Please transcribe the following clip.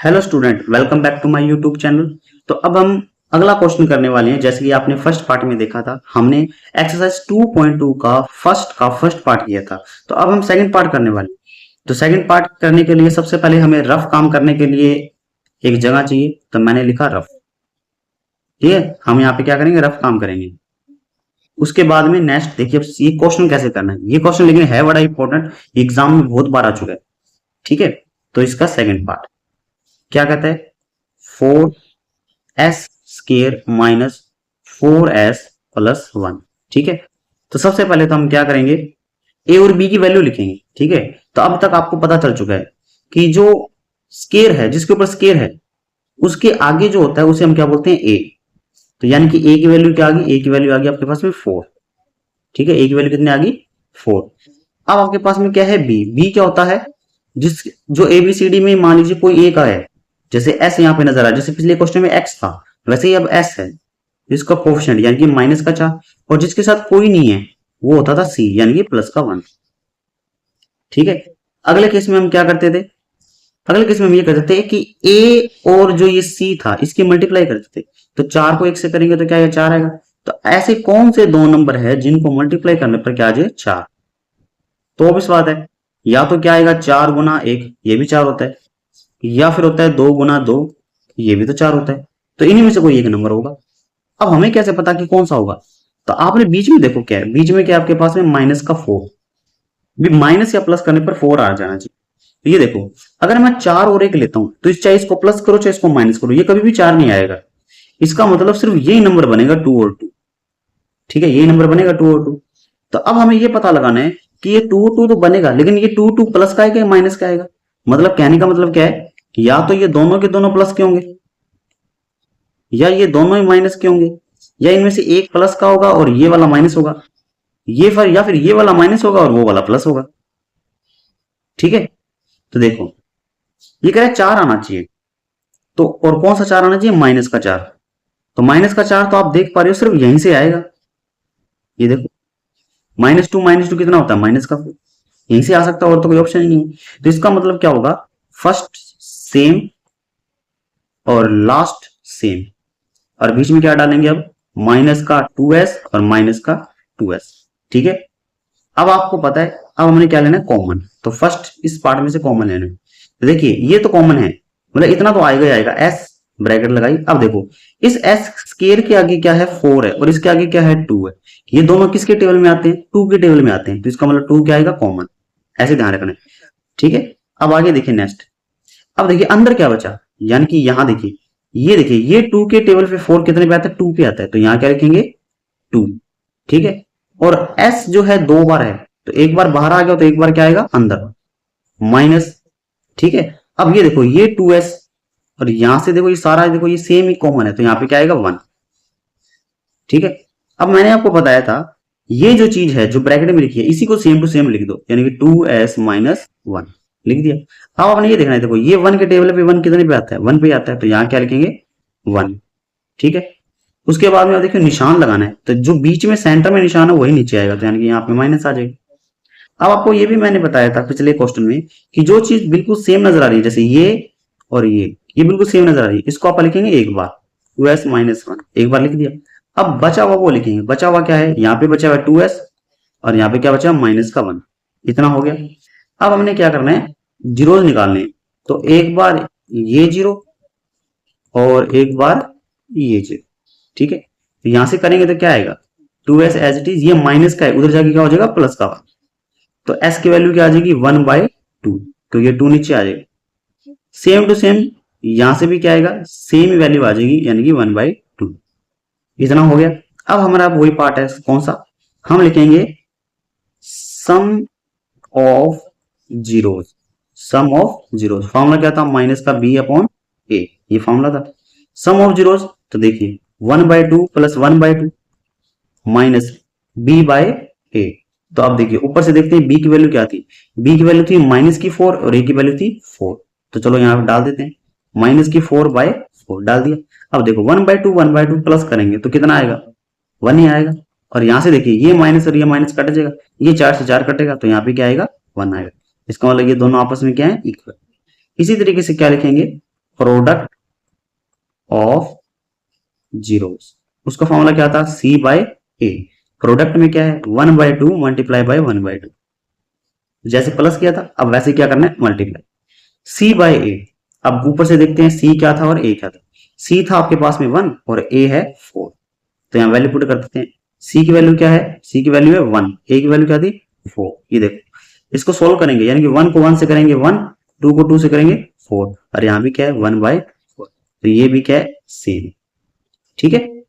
Hello student, welcome back to my YouTube channel. तो अब हम अगला क्वेश्चन करने वाले हैं। जैसे कि आपने फर्स्ट पार्ट में देखा था, हमने एक्सरसाइज 2.2 का फर्स्ट पार्ट किया था। तो अब हम सेकंड पार्ट करने वाले हैं। तो सेकंड पार्ट करने के लिए सबसे पहले हमें रफ काम करने के लिए एक जगह चाहिए। तो मैंने लिखा रफ। ठीक है, हम यहाँ पे क्या करेंगे, रफ काम करेंगे। उसके बाद में नेक्स्ट देखिए, अब ये क्वेश्चन कैसे करना है। ये क्वेश्चन लेकिन है बड़ा इंपॉर्टेंट, एग्जाम में बहुत बार आ चुका है। ठीक है, तो इसका सेकंड पार्ट क्या कहता है, 4s square minus 4s plus 1। ठीक है, तो सबसे पहले तो हम क्या करेंगे, ए और बी की वैल्यू लिखेंगे। ठीक है, तो अब तक आपको पता चल चुका है कि जो स्केयर है, जिसके ऊपर स्केयर है, उसके आगे जो होता है उसे हम क्या बोलते हैं, ए। तो यानी कि ए की वैल्यू क्या आ गई, ए की वैल्यू आ गई आपके पास में 4। ठीक है, ए की वैल्यू कितनी आ गई, 4। अब आपके पास में क्या है, बी। बी क्या होता है, जिस जो एबीसीडी में मान लीजिए कोई एक है, जैसे एस यहाँ पे नजर आ, जैसे पिछले क्वेश्चन में एक्स था, वैसे ही अब एस है, जिसका कोफिशिएंट यानी कि माइनस का 4, और जिसके साथ कोई नहीं है वो होता था सी, यानी कि प्लस का 1। ठीक है, अगले केस में हम क्या करते थे, अगले केस में हम ये करते थे कि ए और जो ये सी था इसकी मल्टीप्लाई करते थे। तो 4 को 1 से करेंगे तो क्या है, 4 आएगा। तो ऐसे कौन से दो नंबर है जिनको मल्टीप्लाई करने पर क्या आ जाए, 4। तो ऑब्वियस बात है, या तो क्या आएगा 4 गुना 1, ये भी 4 होता है, या फिर होता है 2 गुना 2, ये भी तो 4 होता है। तो इन्हीं में से कोई एक नंबर होगा। अब हमें कैसे पता कि कौन सा होगा, तो आपने बीच में देखो क्या है, बीच में क्या आपके पास में माइनस का 4, भी माइनस या प्लस करने पर 4 आ जाना चाहिए। तो ये देखो, अगर मैं 4 और 1 लेता हूं तो चाहे इसको प्लस करो चाहे इसको माइनस करो, ये कभी भी 4 नहीं आएगा। इसका मतलब सिर्फ यही नंबर बनेगा 2 और 2। ठीक है, यही नंबर बनेगा 2 और 2। तो अब हमें ये पता लगाना है कि ये 2 2 तो बनेगा, लेकिन ये 2 2 प्लस का आएगा या माइनस का आएगा। मतलब कहने का मतलब क्या है, या तो ये दोनों के दोनों प्लस के होंगे, या ये दोनों ही माइनस के होंगे, या इनमें से एक प्लस का होगा और ये वाला माइनस होगा, ये फिर या फिर ये वाला माइनस होगा और वो वाला प्लस होगा। ठीक है, तो देखो ये कह रहा है 4 आना चाहिए, तो और कौन सा 4 आना चाहिए, माइनस का 4। तो माइनस का 4 तो आप देख पा रहे हो सिर्फ यहीं से आएगा। ये देखो, -2 कितना होता है, माइनस का 4, यहीं से आ सकता है, और तो कोई ऑप्शन ही नहीं है। तो इसका मतलब क्या होगा, फर्स्ट सेम और लास्ट सेम, और बीच में क्या डालेंगे अब, माइनस का 2s और माइनस का 2s। ठीक है, अब आपको पता है, अब हमने क्या लेना है, कॉमन। तो फर्स्ट इस पार्ट में से कॉमन लेना है। तो देखिए ये तो कॉमन है, मतलब इतना तो आएगा ही आएगा, s ब्रैकेट लगाई। अब देखो इस s स्केयर के आगे क्या है, 4 है, और इसके आगे क्या है, 2 है। ये दोनों किसके टेबल में आते हैं, 2 के टेबल में आते हैं। तो इसका मतलब 2 क्या आएगा, कॉमन। ऐसे ध्यान रखना है। ठीक है, अब आगे देखिए नेक्स्ट। अब देखिए अंदर क्या बचा, यानी कि यहां देखिए, ये देखिए ये 2 के टेबल पे 4 कितने पे आता है, 2 पे आता है, तो यहां क्या लिखेंगे, 2। ठीक है, और s जो है 2 बार है, तो एक बार बाहर आ गया तो एक बार क्या आएगा, अंदर, माइनस। ठीक है, अब ये देखो ये 2s, और यहां से देखो ये सारा देखो ये सेम ही कॉमन है, तो यहां पे क्या आएगा, 1। ठीक है, अब मैंने आपको बताया था, ये जो चीज है जो ब्रैकेट में लिखी है इसी को सेम टू सेम लिख दो, यानी कि 2s माइनस 1 लिख दिया। अब आपने ये देखना है, देखो ये 1 के टेबल पे 1 कितने पे आता है, 1 पे आता है, तो यहां क्या लिखेंगे, 1। ठीक है, उसके बाद में देखिए निशान लगाना है, तो जो बीच में सेंटर में निशान है वही नीचे आएगा, तो यानी कि यहाँ पे माइनस आ जाएगी। अब आपको ये भी मैंने बताया था पिछले क्वेश्चन में कि जो चीज बिल्कुल सेम नजर आ रही है, जैसे ये और ये बिल्कुल सेम नजर आ रही है, इसको आप लिखेंगे एक बार, 2s माइनस 1 एक बार लिख दिया। अब बचा हुआ वो लिखेंगे, बचा हुआ क्या है, यहाँ पे बचा हुआ 2s, और यहाँ पे क्या बचा, माइनस का 1। इतना हो गया। अब हमने क्या करना है, जीरोज निकालने हैं। तो एक बार ये जीरो और एक बार ये जीरो। ठीक है, तो यहां से करेंगे तो क्या आएगा, 2s एज इट इज, ये माइनस का है, उधर जाके क्या हो जाएगा, प्लस का 1। तो s की वैल्यू क्या आ जाएगी, 1/2, तो ये 2 नीचे आ जाएगा। सेम टू सेम यहां से भी क्या आएगा, सेम वैल्यू आ जाएगी, यानी कि 1/2। इतना हो गया। अब हमारा वही पार्ट है, कौन सा, हम लिखेंगे sum of zeros. Sum of zeros formula क्या था, माइनस का b अपॉन a, ये फॉर्मूला था। सम ऑफ जीरोज, तो देखिए 1/2 plus 1/2 minus b by a। तो अब देखिए ऊपर से देखते हैं b की वैल्यू क्या थी, b की वैल्यू थी माइनस की 4 और a की वैल्यू थी 4। तो चलो यहाँ पे डाल देते हैं, माइनस की 4/4 डाल दिया। अब देखो 1/2 प्लस करेंगे तो कितना आएगा, 1 ही आएगा। और यहां से देखिए ये माइनस और ये माइनस कट जाएगा, ये 4 से 4 कटेगा, तो यहाँ पे क्या आएगा, 1 आएगा। इसका मतलब ये दोनों आपस में क्या है, इक्वल। इसी तरीके से क्या लिखेंगे, प्रोडक्ट ऑफ जीरोस, उसका फॉर्मूला क्या था, सी बाय ए। प्रोडक्ट में क्या है, 1/2 मल्टीप्लाई बाय 1/2, जैसे प्लस किया था अब वैसे क्या करना है, मल्टीप्लाई। सी बाय ए, अब ऊपर से देखते हैं सी क्या था और ए क्या था। सी था आपके पास में 1 और ए है 4, तो यहाँ वैल्यू पुट कर देते हैं। सी की वैल्यू क्या है, सी की वैल्यू है 1, ए की वैल्यू क्या थी 4। ये देखो इसको सोल्व करेंगे, यानी कि 1 को 1 से करेंगे 1, 2 को 2 से करेंगे 4, और यहाँ भी क्या है 1/4, तो ये भी क्या है सेम। ठीक है,